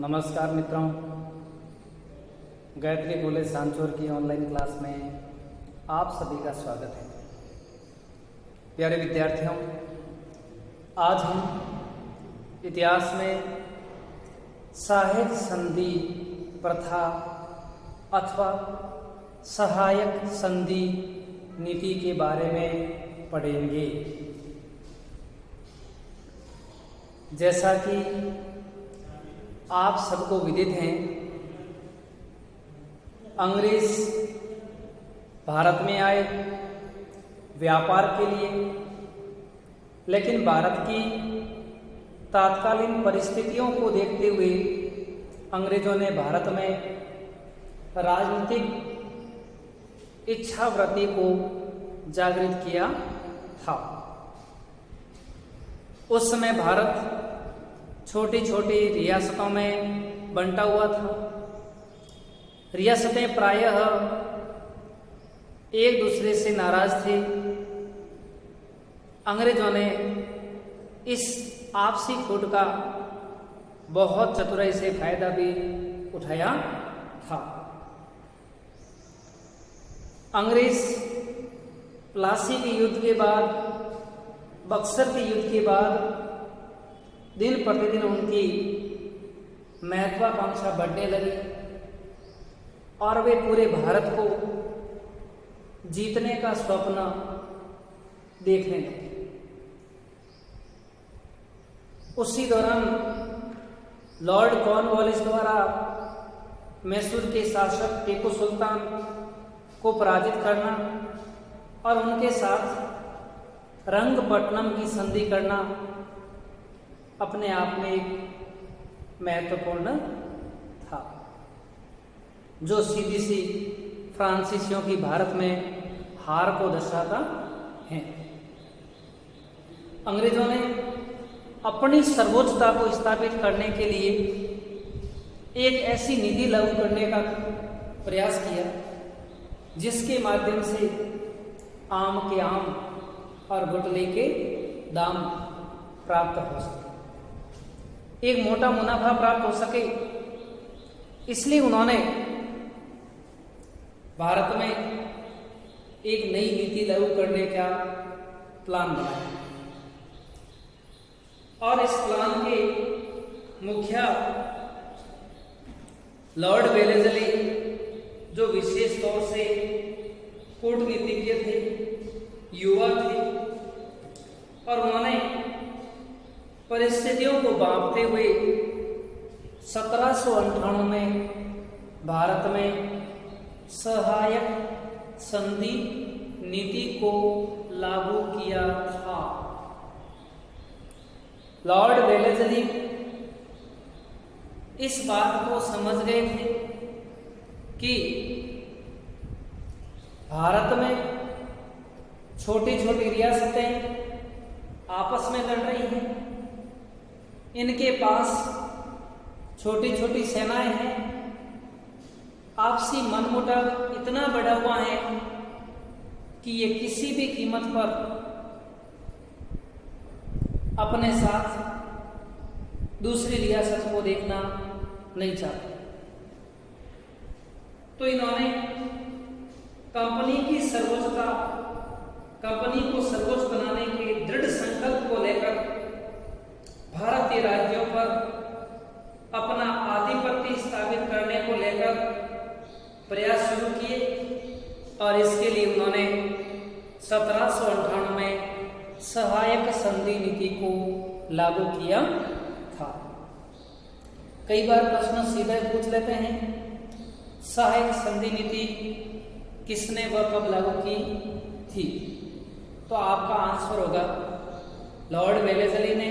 नमस्कार मित्रों, गायत्री कॉलेज सांचौर की ऑनलाइन क्लास में आप सभी का स्वागत है। प्यारे विद्यार्थियों, आज हम इतिहास में सहायक संधि प्रथा अथवा सहायक संधि नीति के बारे में पढ़ेंगे। जैसा कि आप सबको विदित हैं, अंग्रेज भारत में आए व्यापार के लिए, लेकिन भारत की तात्कालीन परिस्थितियों को देखते हुए अंग्रेजों ने भारत में राजनीतिक इच्छावृत्ति को जागृत किया था। उस समय भारत छोटी छोटी रियासतों में बंटा हुआ था। रियासतें प्रायः एक दूसरे से नाराज थे। अंग्रेजों ने इस आपसी फूट का बहुत चतुराई से फायदा भी उठाया था। अंग्रेज प्लासी के युद्ध के बाद, बक्सर के युद्ध के बाद दिन प्रतिदिन उनकी महत्वाकांक्षा बढ़ने लगी और वे पूरे भारत को जीतने का स्वप्न देखने लगे। उसी दौरान लॉर्ड कॉर्नवालिस द्वारा मैसूर के शासक टीपू सुल्तान को पराजित करना और उनके साथ रंगपट्टनम की संधि करना अपने आप में एक महत्वपूर्ण था, जो सीधी सी फ्रांसीसियों की भारत में हार को दर्शाता है। अंग्रेजों ने अपनी सर्वोच्चता को स्थापित करने के लिए एक ऐसी नीति लागू करने का प्रयास किया जिसके माध्यम से आम के आम और गुटले के दाम प्राप्त हो सके, एक मोटा मुनाफा प्राप्त हो सके। इसलिए उन्होंने भारत में एक नई नीति लागू करने का प्लान बनाया और इस प्लान के मुखिया लॉर्ड वेलेस्ली, जो विशेष तौर से कूटनीतिज्ञ थे, युवा थे, और उन्होंने परिस्थितियों को भांपते हुए 1798 में भारत में सहायक संधि नीति को लागू किया था। लॉर्ड वेलेस्ली इस बात को समझ गए थे कि भारत में छोटी छोटी रियासतें आपस में लड़ रही हैं, इनके पास छोटी छोटी सेनाएं हैं, आपसी मनमुटाव इतना बढ़ा हुआ है कि ये किसी भी कीमत पर अपने साथ दूसरी रियासत को देखना नहीं चाहते। तो इन्होंने कंपनी की सर्वोच्चता, कंपनी को सर्वोच्च बनाने के दृढ़ संकल्प को लेकर भारतीय राज्यों पर अपना आधिपत्य स्थापित करने को लेकर प्रयास शुरू किए और इसके लिए उन्होंने 1798 में सहायक संधि नीति को लागू किया था। कई बार प्रश्न सीधे पूछ लेते हैं, सहायक संधि नीति किसने व कब लागू की थी? तो आपका आंसर होगा लॉर्ड वेलेस्ली ने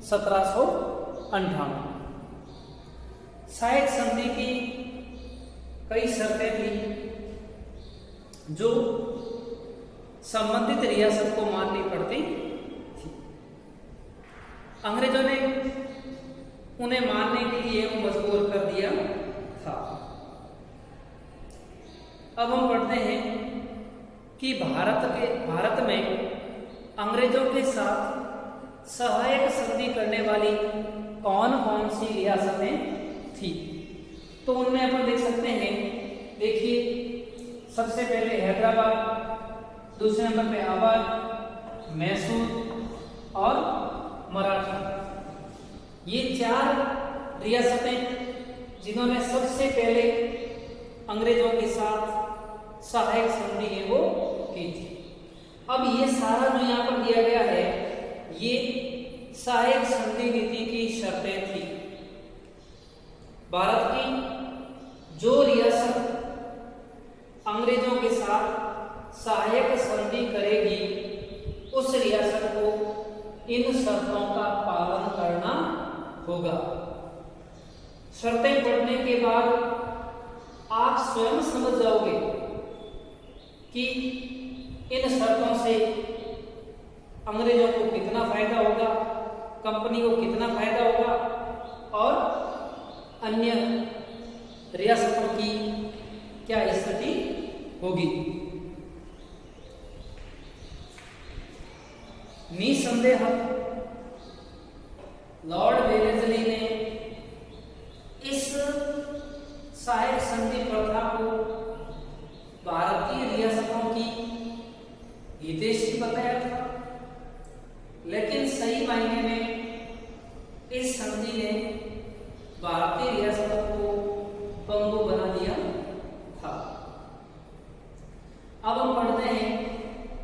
1798। सहायक संधि की कई शर्तें थी जो संबंधित रियासत को माननी पड़ती थी। अंग्रेजों ने उन्हें मानने के लिए मजबूर कर दिया था। अब हम पढ़ते हैं कि भारत में अंग्रेजों के साथ सहायक संधि करने वाली कौन कौन सी रियासतें थी। तो उनमें अपन देख सकते हैं, देखिए सबसे पहले हैदराबाद, दूसरे नंबर पे अवध, मैसूर और मराठा। ये 4 रियासतें जिन्होंने सबसे पहले अंग्रेजों के साथ सहायक संधि है वो की थी। अब ये सारा जो यहाँ पर दिया गया है ये सहायक संधि नीति की शर्तें थी। भारत की जो रियासत अंग्रेजों के साथ सहायक संधि करेगी उस रियासत को इन शर्तों का पालन करना होगा। शर्तें पढ़ने के बाद आप स्वयं समझ जाओगे कि इन शर्तों से अंग्रेजों को कितना फायदा होगा, कंपनी को कितना फायदा होगा और अन्य रियासतों की क्या स्थिति होगी। निसंदेह लॉर्ड वेलेस्ली ने इस सहायक संधि प्रथा को भारतीय रियासतों की हितैषी बताया था, लेकिन सही मायने में इस संधि ने भारतीय रियासतों को पंगु बना दिया था। अब हम पढ़ते हैं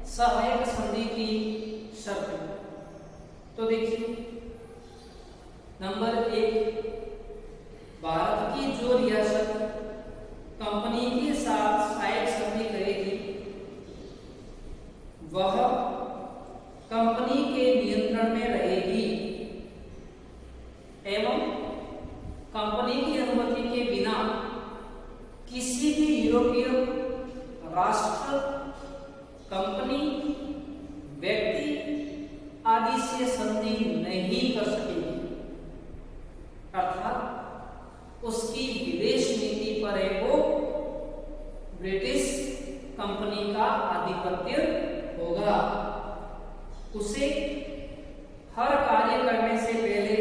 सहायक संधि की शर्तें। तो देखिए नंबर 1, भारत की जो रियासत कंपनी के साथ सहायक संधि करेगी वह कंपनी के नियंत्रण में रहेगी एवं कंपनी की अनुमति के बिना किसी भी यूरोपीय राष्ट्र, कंपनी, व्यक्ति आदि से संधि नहीं कर सकेगी। अर्थात उसकी विदेश नीति पर है वो ब्रिटिश कंपनी का आधिपत्य होगा। उसे हर कार्य करने से पहले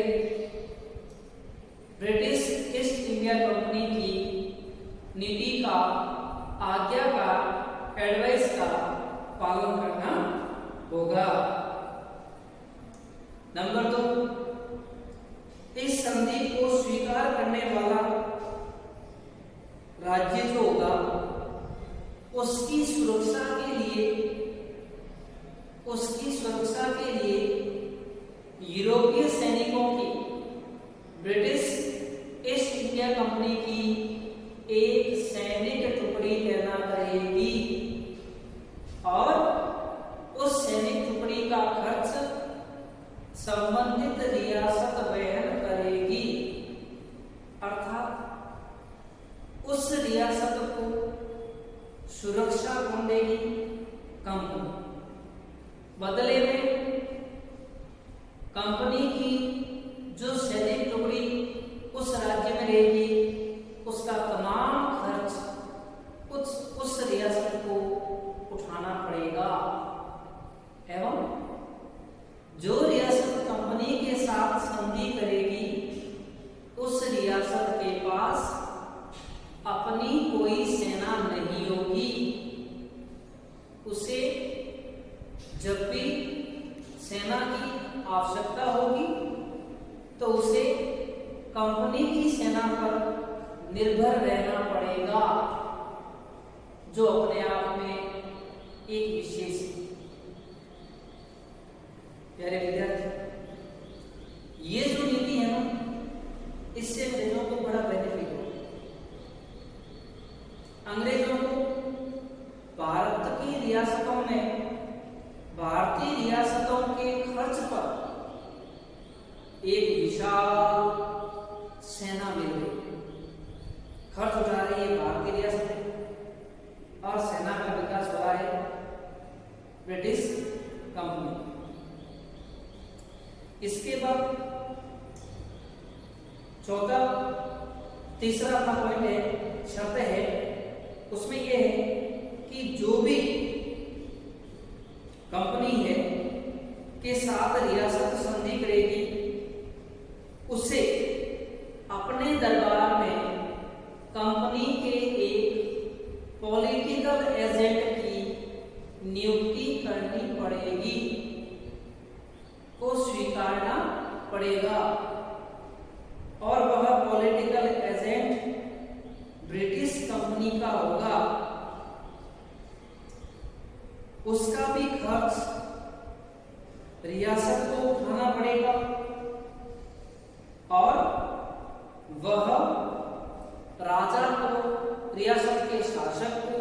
ब्रिटिश ईस्ट इंडिया कंपनी की नीति का, आज्ञा का, एडवाइस का पालन करना होगा। नंबर 2, इस संधि को स्वीकार करने वाला राज्य जो होगा उसकी सुरक्षा के लिए यूरोपीय सैनिकों की ब्रिटिश ईस्ट इंडिया कंपनी की एक सैनिक टुकड़ी तैनात रहेगी और उस सैनिक टुकड़ी का खर्च संबंधित रियासत वहन करेगी। अर्थात उस रियासत को सुरक्षा कौन देगी? कंपनी। बदले में कंपनी की जो सैनिक टुकड़ी उस राज्य में रहेगी उसका तमाम खर्च उस रियासत को उठाना पड़ेगा एवं जो रियासत कंपनी के साथ संधि करेगी उस रियासत के पास अपनी कोई सेना नहीं होगी। उसे जब भी सेना की आवश्यकता होगी तो उसे कंपनी की सेना पर निर्भर रहना पड़ेगा, जो अपने आप में एक विशेष है। प्यारे विद्यार्थी, ये जो नीति है ना, इससे अंग्रेजों को बड़ा बेनिफिट हो। अंग्रेजों को भारत की रियासतों में भारतीय रियासतों के खर्च पर एक विशाल सेना मिल गई। खर्च उठा रही है भारतीय रियासतें और सेना का विकास हो रहा है ब्रिटिश कंपनी। इसके बाद तीसरा अपना पॉइंट है, शर्त है, उसमें यह है कि जो भी कंपनी है के साथ रियासत संधि करेगी उससे एजेंट की नियुक्ति करनी पड़ेगी, को स्वीकारना पड़ेगा, और वह पॉलिटिकल एजेंट ब्रिटिश कंपनी का होगा। उसका भी खर्च रियासत को उठाना पड़ेगा, और वह राजा को, रियासत के शासक को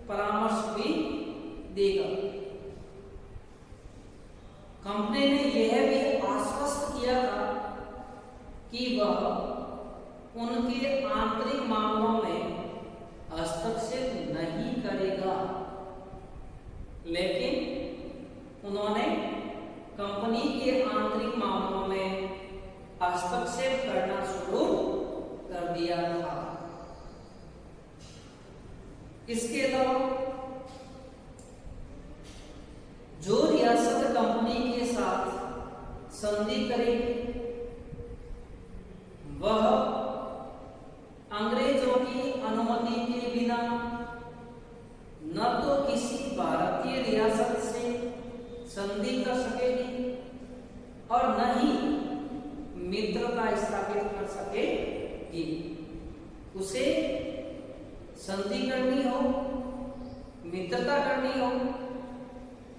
परामर्श भी देगा। कंपनी ने यह भी आश्वस्त किया था कि वह उनके आंतरिक मामलों में हस्तक्षेप नहीं करेगा, लेकिन उन्होंने कंपनी के आंतरिक मामलों में हस्तक्षेप करना शुरू कर दिया था। इसके अलावा जो रियासत कंपनी के साथ संधि करेगी, वह अंग्रेजों की अनुमति के बिना न तो किसी भारतीय रियासत से संधि कर सकेगी और न ही मित्रता स्थापित कर सकेगी। उसे संधि करनी हो, मित्रता करनी हो,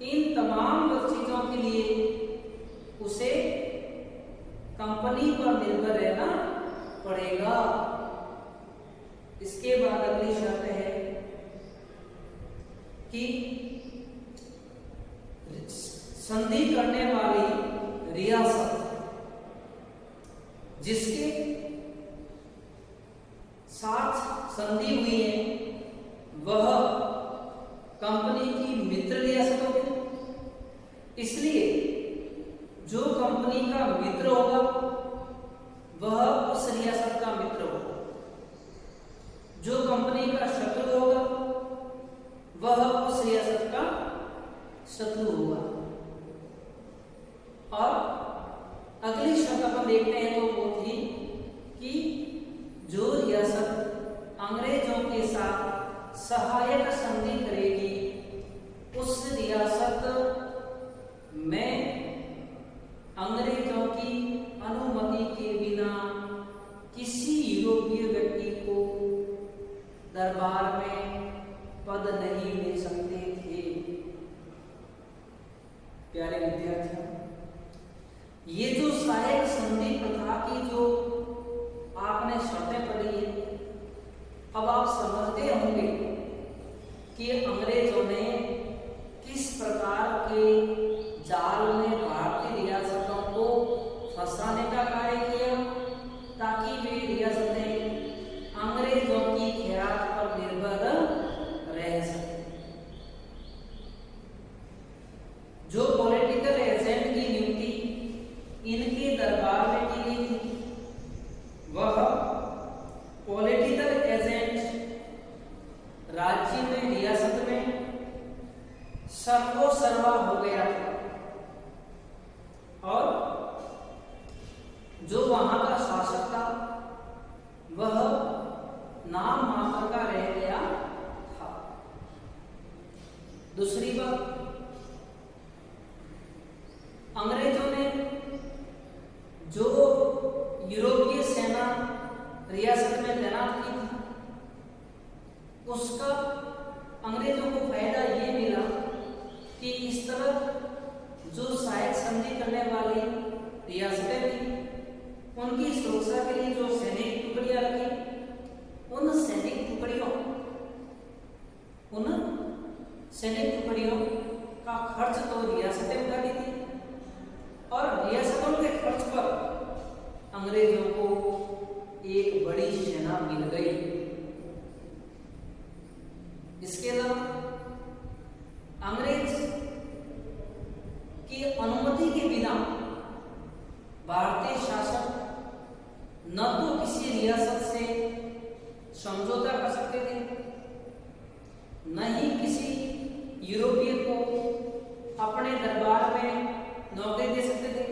इन तमाम चीजों के लिए उसे कंपनी पर निर्भर रहना पड़ेगा। इसके बाद अगली शर्त है कि संधि करने वाली रियासत जिसके साथ संधि हुई है, वह कंपनी की मित्र रियासत होगी। इसलिए जो कंपनी का मित्र होगा, वह उस रियासत का मित्र होगा। जो कंपनी का शत्रु होगा, वह उस रियासत का शत्रु होगा। और अगली शर्त अपन देखते हैं तो वो थी कि जो रियासत अंग्रेजों के साथ सहायक संधि करेगी, उस रियासत में अंग्रेजों की अनुमति के बिना किसी यूरोपीय व्यक्ति को दरबार में पद नहीं ले सकते थे। प्यारे विद्यार्थियों, ये जो सहायक संधि प्रथा की जो आपने शर्तें पढ़ी है, अब आप समझते होंगे कि अंग्रेजों ने किस प्रकार के जाल में भारतीय रियासतों को फंसाने का कार्य किया, ताकि वे रियासतें अंग्रेजों की खैरात पर निर्भर रह सके। जो पॉलिटिकल एजेंट की नियुक्ति इनके दरबार में की गई थी, वह पॉलिटिकल एजेंट राज्य में, रियासत में सर्वोसर्वा हो गया था, और जो वहां का शासक था वह नाम मात्र का रह गया था। दूसरी बात, अंग्रेजों ने जो यूरोपीय सेना रियासत में तैनात की थी, उसका अंग्रेजों को फायदा ये मिला कि इस तरह जो सहायक संधि करने वाली रियासतें थी, उनकी सुरक्षा के लिए जो सैनिक टुकड़ियां रखी, उन सैनिक टुकड़ियों का खर्च तो रियासतें उठाती थी, और रियासतों के खर्च पर अंग्रेजों को एक बड़ी सेना मिल गई। इसके अलावा अंग्रेज की अनुमति के बिना भारतीय शासक न तो किसी रियासत से समझौता कर सकते थे, न ही किसी यूरोपीय को अपने दरबार में नौकरी दे सकते थे।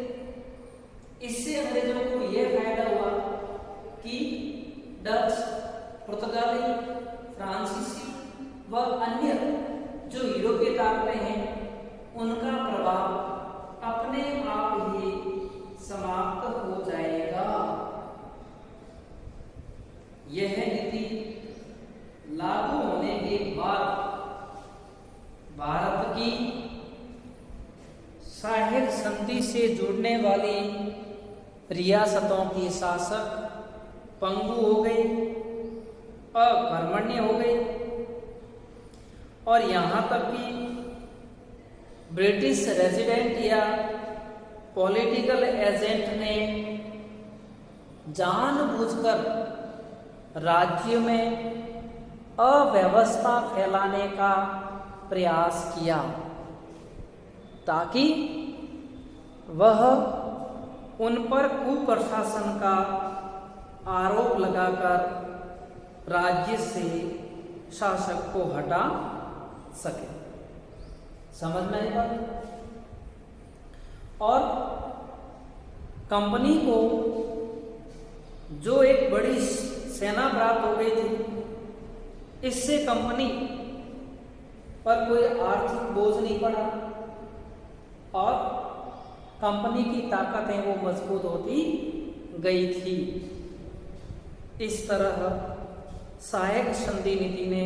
इससे अंग्रेजों को यह फायदा हुआ कि डच, पुर्तगाली, फ्रांसीसी व व अन्य जो यूरोपीय ताकतें हैं उनका प्रभाव अपने आप ही समाप्त हो जाएगा। यह नीति लागू होने के बाद भारत की साहिर संधि से जुड़ने वाली रियासतों के शासक पंगु हो गए, अकर्मण्य हो गए और यहाँ तक कि ब्रिटिश रेजिडेंट या पॉलिटिकल एजेंट ने जानबूझकर राज्य में अव्यवस्था फैलाने का प्रयास किया ताकि वह उन पर कुप्रशासन का आरोप लगाकर राज्य से शासक को हटा सके। समझ में आई बात? और कंपनी को जो एक बड़ी सेना प्राप्त हो गई थी, इससे कंपनी पर कोई आर्थिक बोझ नहीं पड़ा और कंपनी की ताकतें वो मजबूत होती गई थी। इस तरह सहायक संधि नीति ने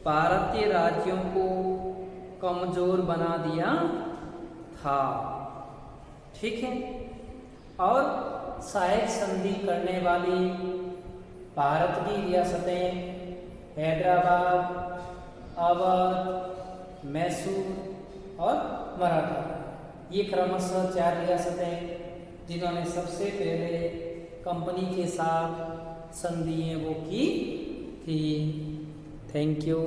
भारतीय राज्यों को कमजोर बना दिया था। ठीक है। और सहायक संधि करने वाली भारत की रियासतें हैदराबाद, अवध, मैसूर और मराठा, ये क्रमशः 4 रियासतें जिन्होंने सबसे पहले कंपनी के साथ संधियां वो की थी। Thank you.